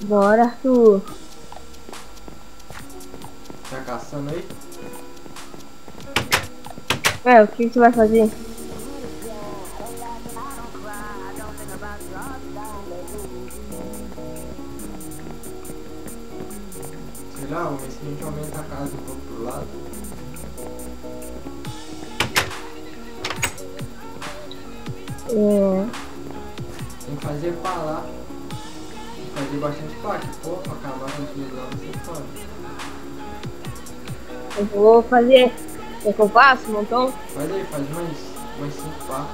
Bora, Arthur. Tá caçando aí? O que você vai fazer? Sei lá, vamos ver se a gente aumenta a casa um pouco pro lado. Tem que fazer pá lá. Tem que fazer bastante pá, que pô, pra acabar com aquilo lá, você fala. Eu vou fazer. Quer que eu faça, montão? Faz aí, faz mais 5 pá.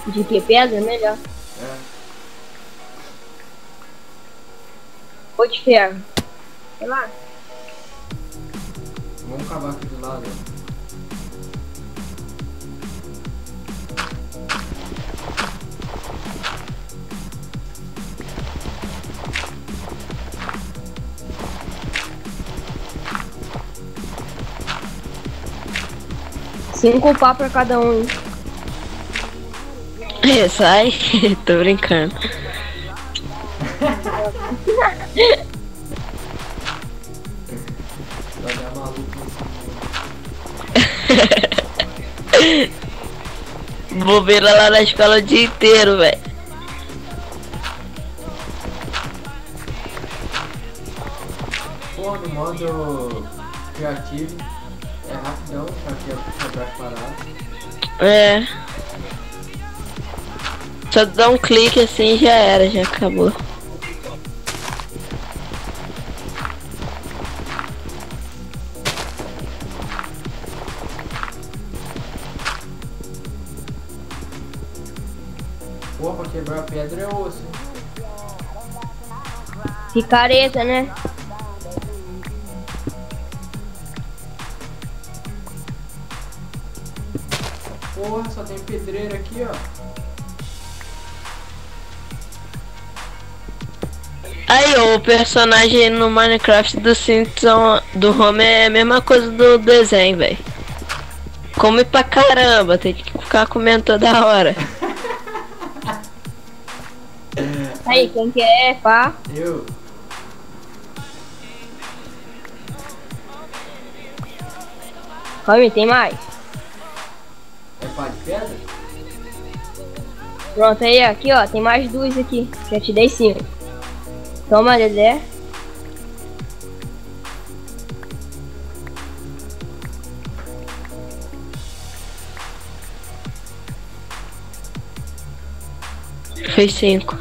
De que pedra? Melhor. É. Ou de ferro. Sei lá. Vamos cavar aqui do lado, ó. Cinco pá pra cada um, hein? Sai, tô brincando. Vai dar maluco. Bobeira lá na escola o dia inteiro, velho. Pô, no modo criativo é rapidão pra quebrar as paradas. É. Só dá um clique assim já era, já acabou. Pô, pra quebrar pedra é osso. Picareta, né? Porra, só tem pedreira aqui, ó. Aí, o personagem no Minecraft do Simpson do Homer é a mesma coisa do desenho, velho. Come pra caramba, tem que ficar comendo toda hora. Aí, quem quer, pá? Eu. Calma, tem mais. É pá de pedra? Pronto, aí, aqui, ó. Tem mais duas aqui. Já te dei 5. Toma, Dedé. Fez 5.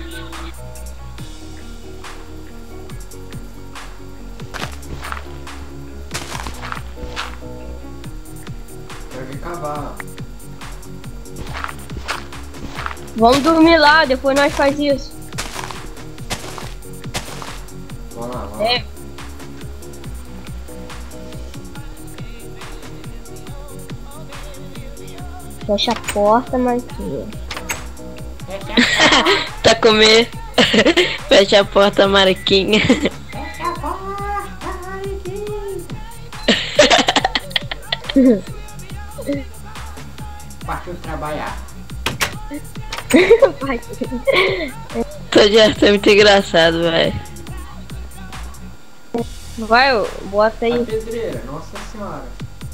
Quero vir cavar. Vamos dormir lá, depois nós faz isso. Vamos lá, vamos lá. É. Fecha a porta, Marquinhos. Tá comer. Fecha a porta, Mariquinha. Fecha a porta, Mariquinha. Partiu trabalhar. Tô de Arthur é muito engraçado, velho. Vai, bota A aí. pedreira, nossa senhora.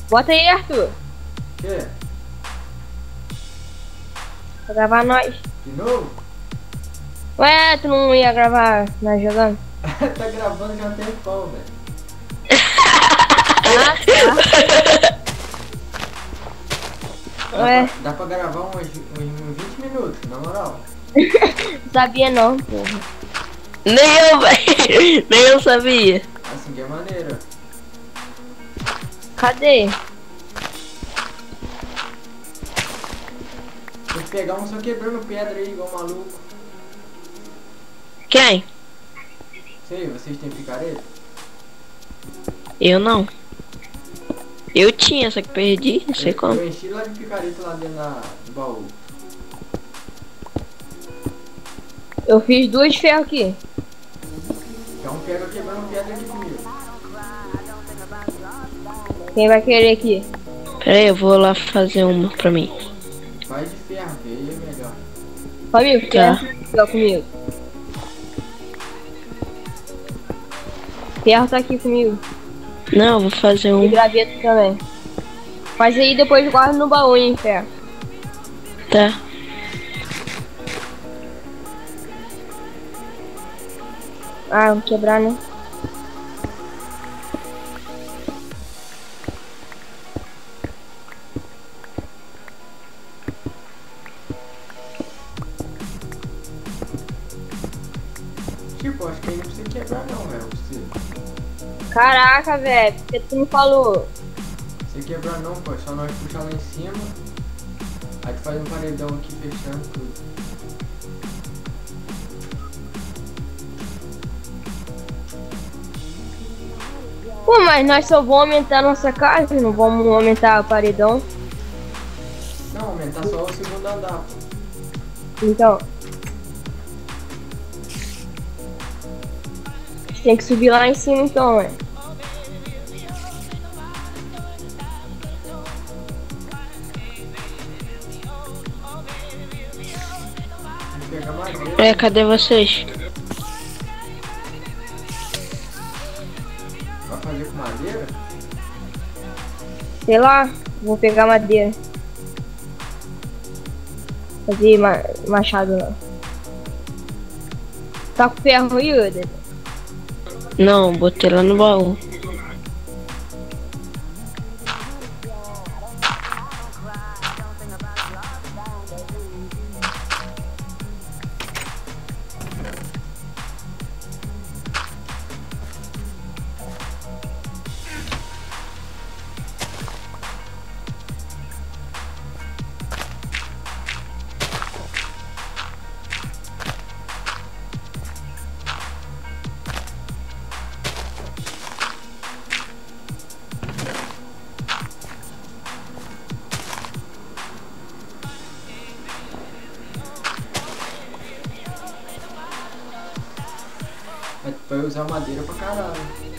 Bota aí, Arthur. Que? Pra gravar nós. De novo? Ué, tu não ia gravar nós jogando? Tá gravando já tem tempão, velho. Ué, Dá pra gravar uns 20 minutos, na moral. não sabia não, porra. Nem eu, velho. Nem eu sabia. Assim que é maneiro. Cadê? Tem que pegar um só quebrando pedra aí, igual maluco. Quem? Sei, vocês têm picareta? Eu não. Eu tinha, só que perdi, não sei como. Eu enchi lá de picareta lá dentro do baú. Eu fiz 2 ferros aqui. Então pega quebrando pedra aqui comigo. Quem vai querer aqui? Pera aí, eu vou lá fazer uma pra mim. Faz de ferro, que aí é melhor. Comigo, Tá. quer? Fica comigo. Ferro tá aqui comigo. Não, vou fazer E um. graveto também. Faz aí, depois guarda no baú, hein, ferro. Tá. Ah, vou quebrar, né? Tipo, acho que aí não precisa quebrar não, velho. Precisa. Caraca, velho, por que tu não falou? Você quebrar não, pô. É só nós puxar lá em cima. Aí tu faz um paredão aqui fechando tudo. Pô, mas nós só vamos aumentar a nossa casa, não vamos aumentar o paredão. Não, aumentar só o segundo andar, pô. Então. A gente tem que subir lá em cima então, ué. Vamos pegar madeira. É, cadê vocês? Vai fazer com madeira? Sei lá, vou pegar madeira. Fazer machado não. Tá com ferro aí, Uda? Não, botei lá no baú. Vai usar madeira pra caralho.